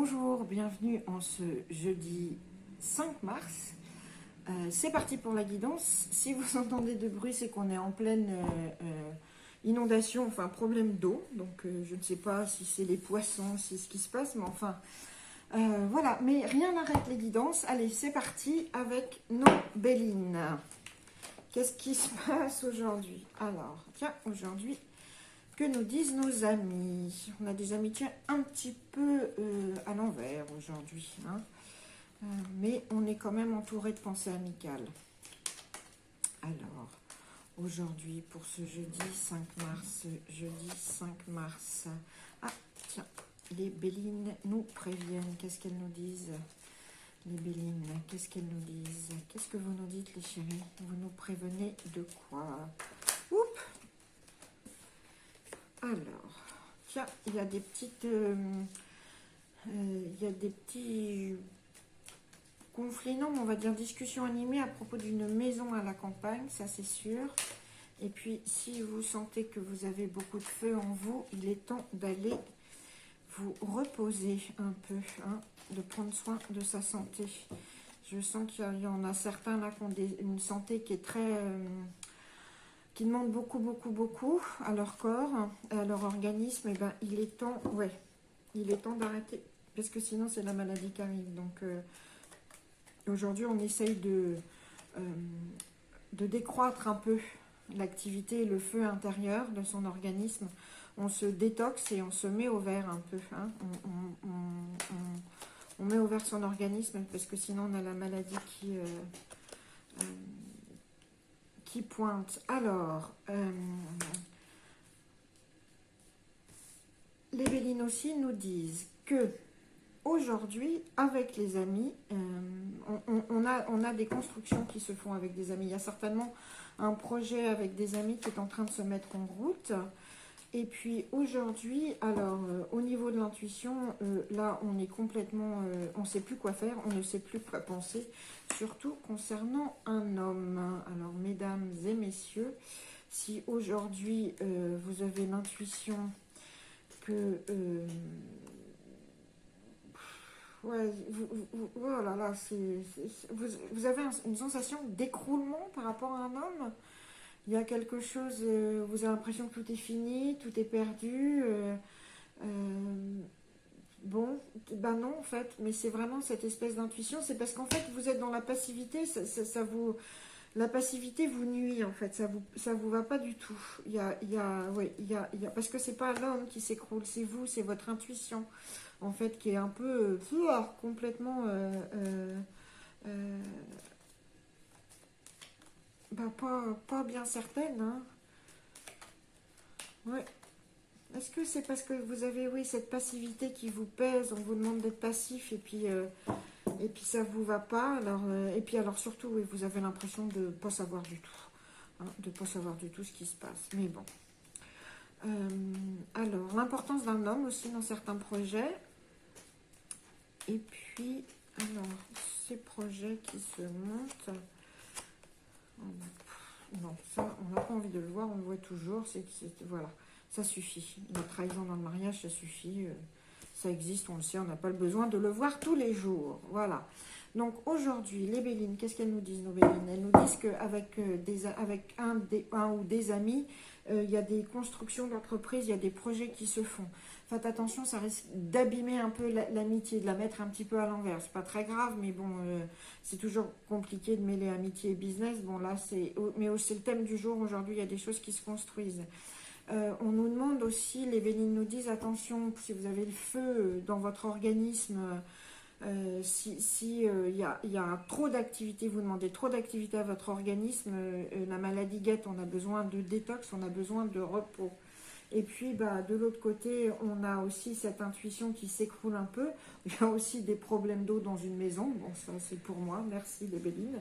Bonjour, bienvenue en ce jeudi 5 mars. C'est parti pour la guidance. Si vous entendez de bruit, c'est qu'on est en pleine inondation, enfin problème d'eau. Donc je ne sais pas si c'est les poissons, si c'est ce qui se passe, mais enfin voilà. Mais rien n'arrête les guidances. Allez, c'est parti avec nos Bélines. Qu'est-ce qui se passe aujourd'hui? Alors, tiens, aujourd'hui, que nous disent nos amis? On a des amitiés un petit peu à l'envers aujourd'hui, hein. Mais on est quand même entouré de pensées amicales. Alors, aujourd'hui, pour ce jeudi 5 mars, ah, tiens, les Bélines nous préviennent. Qu'est-ce qu'elles nous disent? Les Bélines, qu'est-ce qu'elles nous disent? Qu'est-ce que vous nous dites, les chéris? Vous nous prévenez de quoi? Oups! Alors, tiens, il y a des petites... il y a des petits conflits, non, on va dire discussions animées à propos d'une maison à la campagne, ça c'est sûr. Et puis, si vous sentez que vous avez beaucoup de feu en vous, il est temps d'aller vous reposer un peu, hein, de prendre soin de sa santé. Je sens qu'il y en a certains là qui ont une santé qui est très... qui demandent beaucoup à leur corps, à leur organisme. Et ben, il est temps, ouais, il est temps d'arrêter, parce que sinon c'est la maladie qui arrive. Donc aujourd'hui on essaye de décroître un peu l'activité et le feu intérieur de son organisme. On se détoxe et on se met au vert un peu, hein. On met au vert son organisme, parce que sinon on a la maladie qui pointe. Alors, les Bélines aussi nous disent que aujourd'hui, avec les amis, on a des constructions qui se font avec des amis. Il y a certainement un projet avec des amis qui est en train de se mettre en route. Et puis aujourd'hui, alors au niveau de l'intuition, là on est complètement, on ne sait plus quoi faire, on ne sait plus quoi penser, surtout concernant un homme. Alors mesdames et messieurs, si aujourd'hui vous avez l'intuition que ouais, oh là là, vous avez une sensation d'écroulement par rapport à un homme. Il y a quelque chose, vous avez l'impression que tout est fini, tout est perdu. Bon, ben non en fait, mais c'est vraiment cette espèce d'intuition. C'est parce qu'en fait vous êtes dans la passivité, la passivité vous nuit en fait, ça vous va pas du tout. Ouais, parce que c'est pas l'homme qui s'écroule, c'est vous, c'est votre intuition en fait qui est un peu complètement bah, pas bien certaine, hein. Ouais. Est-ce que c'est parce que vous avez, oui, cette passivité qui vous pèse, on vous demande d'être passif et puis ça vous va pas, alors, et puis alors surtout, oui, vous avez l'impression de ne pas savoir du tout, hein, de ne pas savoir du tout ce qui se passe, mais bon. Alors, l'importance d'un homme aussi dans certains projets, et puis, alors, ces projets qui se montent... Non, ça, on n'a pas envie de le voir, on le voit toujours, voilà, ça suffit. La trahison dans le mariage, ça suffit, ça existe, on le sait, on n'a pas le besoin de le voir tous les jours, voilà. Donc aujourd'hui, les Bélines, qu'est-ce qu'elles nous disent, nos Bélines? Elles nous disent qu'avec avec un ou des amis, il y a des constructions d'entreprise, il y a des projets qui se font. Faites attention, ça risque d'abîmer un peu l'amitié, de la mettre un petit peu à l'envers. C'est pas très grave, mais bon, c'est toujours compliqué de mêler amitié et business. Bon, là, mais c'est le thème du jour. Aujourd'hui, il y a des choses qui se construisent. On nous demande aussi, les Bélines nous disent, attention, si vous avez le feu dans votre organisme, si y a trop d'activité, vous demandez trop d'activité à votre organisme, la maladie guette, on a besoin de détox, on a besoin de repos. Et puis, bah, de l'autre côté, on a aussi cette intuition qui s'écroule un peu. Il y a aussi des problèmes d'eau dans une maison. Bon, ça, c'est pour moi. Merci, les Bélines.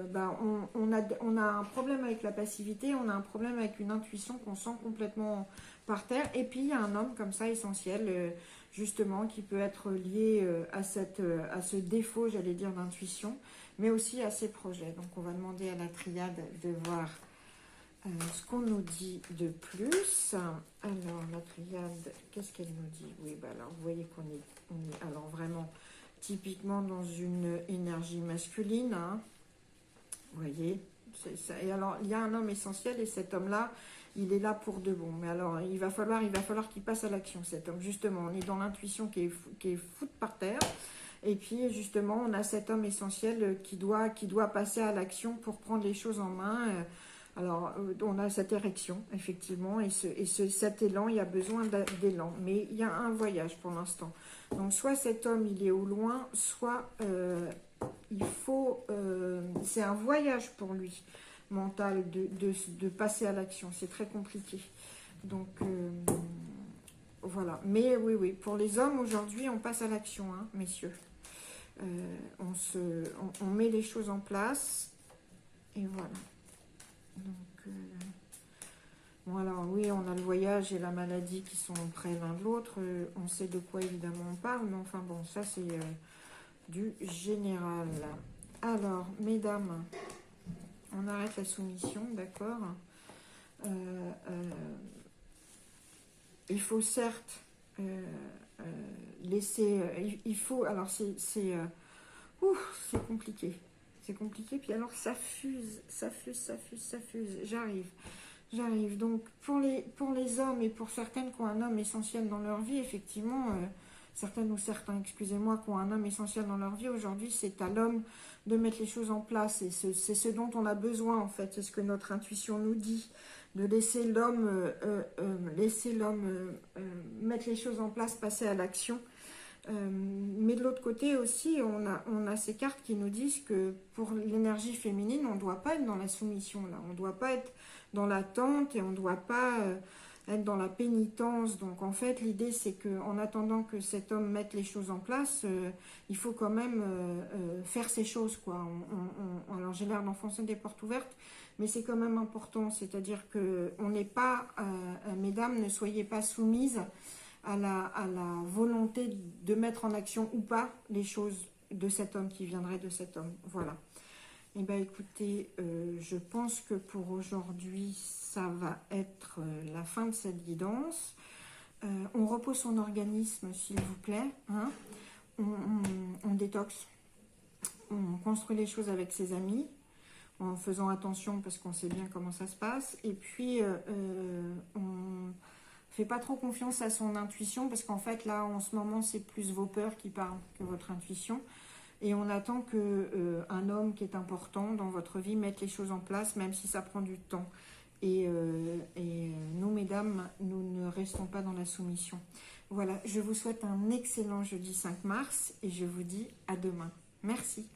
Bah, on a un problème avec la passivité. On a un problème avec une intuition qu'on sent complètement par terre. Et puis, il y a un homme comme ça, essentiel, justement, qui peut être lié à ce défaut, j'allais dire, d'intuition, mais aussi à ses projets. Donc, on va demander à la triade de voir Ce qu'on nous dit de plus, alors la triade, qu'est-ce qu'elle nous dit? Oui, bah alors vous voyez on est alors vraiment typiquement dans une énergie masculine, hein. Vous voyez, c'est ça. Et alors il y a un homme essentiel et cet homme-là, il est là pour de bon. Mais alors il va falloir qu'il passe à l'action, cet homme. Justement, on est dans l'intuition qui est foute par terre. Et puis justement, on a cet homme essentiel qui doit passer à l'action pour prendre les choses en main. Alors, on a cette érection, effectivement, et cet élan, il y a besoin d'élan. Mais il y a un voyage pour l'instant. Donc, soit cet homme, il est au loin, soit il faut... c'est un voyage pour lui, mental, de passer à l'action. C'est très compliqué. Donc, voilà. Mais oui, pour les hommes, aujourd'hui, on passe à l'action, hein, messieurs. On met les choses en place, et voilà. Donc, voilà, oui, on a le voyage et la maladie qui sont près l'un de l'autre. On sait de quoi évidemment on parle, mais enfin bon, ça c'est du général. Alors, mesdames, on arrête la soumission, d'accord. Il faut certes laisser... il faut... Alors, c'est compliqué. C'est compliqué, puis alors ça fuse. J'arrive. Donc, pour les hommes et pour certaines qui ont un homme essentiel dans leur vie, effectivement, certaines ou certains, excusez-moi, qui ont un homme essentiel dans leur vie, aujourd'hui, c'est à l'homme de mettre les choses en place. Et c'est ce dont on a besoin, en fait. C'est ce que notre intuition nous dit, de laisser l'homme mettre les choses en place, passer à l'action. Mais de l'autre côté aussi, on a ces cartes qui nous disent que pour l'énergie féminine, on ne doit pas être dans la soumission, là. On ne doit pas être dans l'attente et on ne doit pas être dans la pénitence. Donc en fait, l'idée, c'est qu'en attendant que cet homme mette les choses en place, il faut quand même faire ces choses, quoi. Alors j'ai l'air d'enfoncer des portes ouvertes, mais c'est quand même important. C'est-à-dire qu'on n'est pas, mesdames, ne soyez pas soumises à la volonté de mettre en action ou pas les choses de cet homme, qui viendrait de cet homme. Voilà. Et bien écoutez, je pense que pour aujourd'hui, ça va être la fin de cette guidance. On repose son organisme, s'il vous plaît. Hein. On détoxe. On construit les choses avec ses amis, en faisant attention parce qu'on sait bien comment ça se passe. Et puis, on fait pas trop confiance à son intuition parce qu'en fait là en ce moment c'est plus vos peurs qui parlent que votre intuition, et on attend que un homme qui est important dans votre vie mette les choses en place, même si ça prend du temps, et nous mesdames, nous ne restons pas dans la soumission. Voilà, je vous souhaite un excellent jeudi 5 mars et je vous dis à demain. Merci.